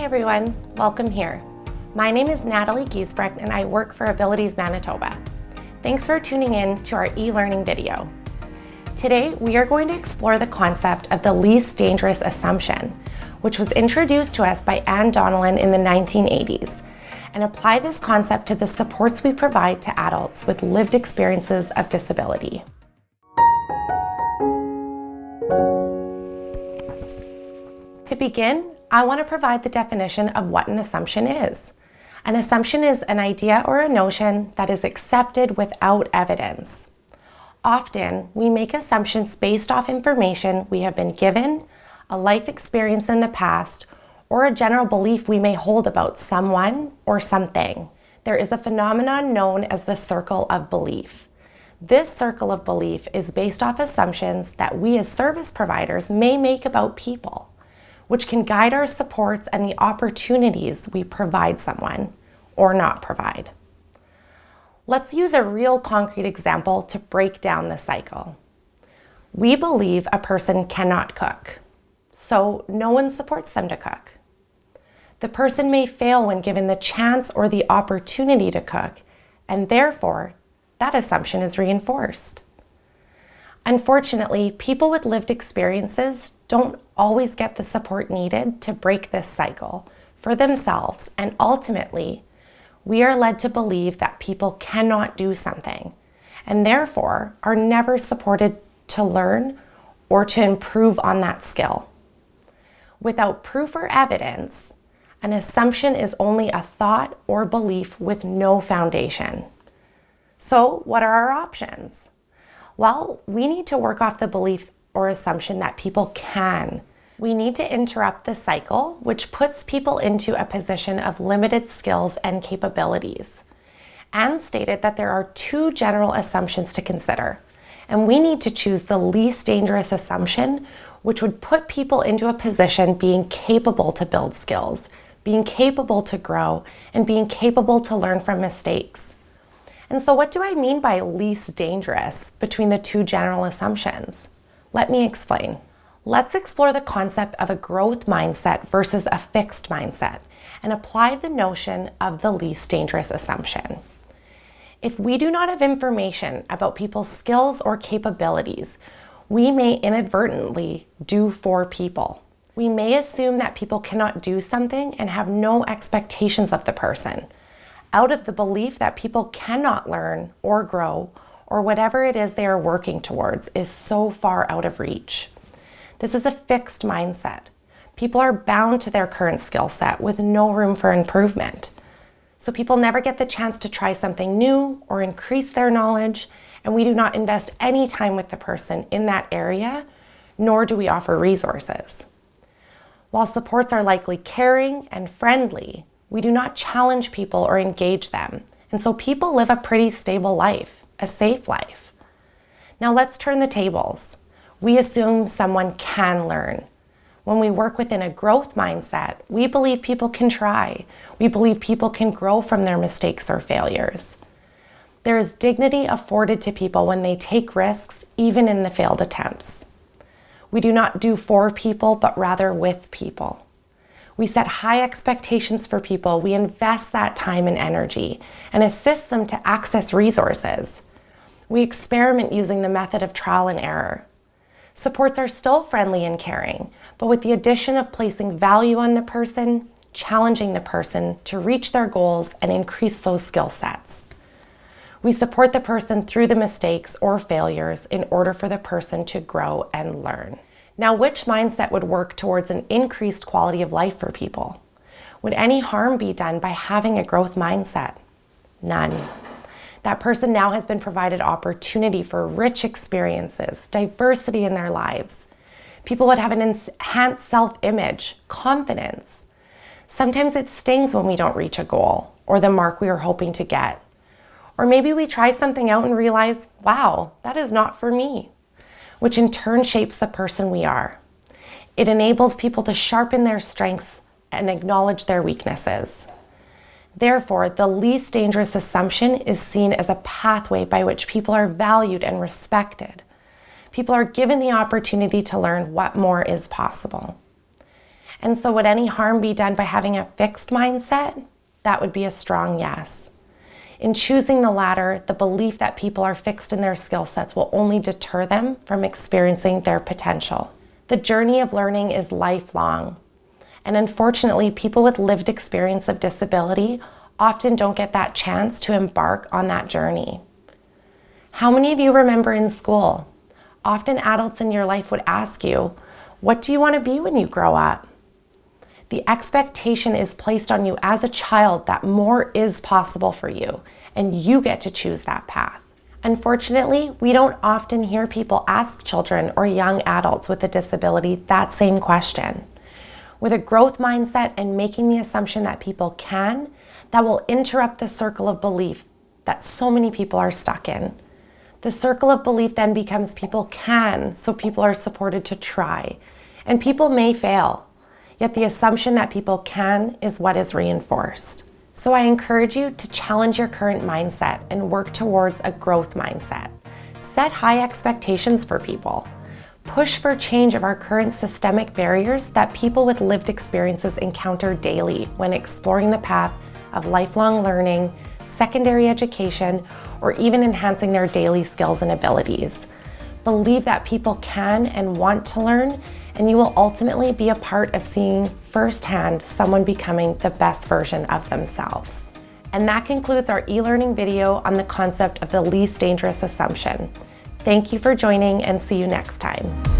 Hi everyone, welcome here. My name is Natalie Giesbrecht and I work for Abilities Manitoba. Thanks for tuning in to our e-learning video. Today we are going to explore the concept of the least dangerous assumption, which was introduced to us by Anne Donnellan in the 1980s, and apply this concept to the supports we provide to adults with lived experiences of disability. To begin, I want to provide the definition of what an assumption is. An assumption is an idea or a notion that is accepted without evidence. Often, we make assumptions based off information we have been given, a life experience in the past, or a general belief we may hold about someone or something. There is a phenomenon known as the circle of belief. This circle of belief is based off assumptions that we as service providers may make about people, which can guide our supports and the opportunities we provide someone or not provide. Let's use a real concrete example to break down the cycle. We believe a person cannot cook, so no one supports them to cook. The person may fail when given the chance or the opportunity to cook, and therefore, that assumption is reinforced. Unfortunately, people with lived experiences don't always get the support needed to break this cycle for themselves, and ultimately, we are led to believe that people cannot do something, and therefore are never supported to learn or to improve on that skill. Without proof or evidence, an assumption is only a thought or belief with no foundation. So, what are our options? Well, we need to work off the belief or assumption that people can. We need to interrupt the cycle, which puts people into a position of limited skills and capabilities. Anne stated that there are two general assumptions to consider, and we need to choose the least dangerous assumption, which would put people into a position being capable to build skills, being capable to grow, and being capable to learn from mistakes. And so what do I mean by least dangerous between the two general assumptions? Let me explain. Let's explore the concept of a growth mindset versus a fixed mindset and apply the notion of the least dangerous assumption. If we do not have information about people's skills or capabilities, we may inadvertently do for people. We may assume that people cannot do something and have no expectations of the person, out of the belief that people cannot learn or grow, or whatever it is they are working towards is so far out of reach. This is a fixed mindset. People are bound to their current skill set with no room for improvement. So people never get the chance to try something new or increase their knowledge, and we do not invest any time with the person in that area, nor do we offer resources. While supports are likely caring and friendly, we do not challenge people or engage them, and so people live a pretty stable life, a safe life. Now let's turn the tables. We assume someone can learn. When we work within a growth mindset, we believe people can try. We believe people can grow from their mistakes or failures. There is dignity afforded to people when they take risks, even in the failed attempts. We do not do for people, but rather with people. We set high expectations for people. We invest that time and energy and assist them to access resources. We experiment using the method of trial and error. Supports are still friendly and caring, but with the addition of placing value on the person, challenging the person to reach their goals and increase those skill sets. We support the person through the mistakes or failures in order for the person to grow and learn. Now, which mindset would work towards an increased quality of life for people? Would any harm be done by having a growth mindset? None. That person now has been provided opportunity for rich experiences, diversity in their lives. People would have an enhanced self-image, confidence. Sometimes it stings when we don't reach a goal or the mark we were hoping to get. Or maybe we try something out and realize, wow, that is not for me, which in turn shapes the person we are. It enables people to sharpen their strengths and acknowledge their weaknesses. Therefore, the least dangerous assumption is seen as a pathway by which people are valued and respected. People are given the opportunity to learn what more is possible. And so would any harm be done by having a fixed mindset? That would be a strong yes. In choosing the latter, the belief that people are fixed in their skill sets will only deter them from experiencing their potential. The journey of learning is lifelong. And unfortunately, people with lived experience of disability often don't get that chance to embark on that journey. How many of you remember in school? Often adults in your life would ask you, what do you want to be when you grow up? The expectation is placed on you as a child that more is possible for you, and you get to choose that path. Unfortunately, we don't often hear people ask children or young adults with a disability that same question. With a growth mindset and making the assumption that people can, that will interrupt the circle of belief that so many people are stuck in. The circle of belief then becomes people can, so people are supported to try. And people may fail. Yet the assumption that people can is what is reinforced. So I encourage you to challenge your current mindset and work towards a growth mindset. Set high expectations for people. Push for change of our current systemic barriers that people with lived experiences encounter daily when exploring the path of lifelong learning, secondary education, or even enhancing their daily skills and abilities. Believe that people can and want to learn, and you will ultimately be a part of seeing firsthand someone becoming the best version of themselves. And that concludes our e-learning video on the concept of the least dangerous assumption. Thank you for joining, and see you next time.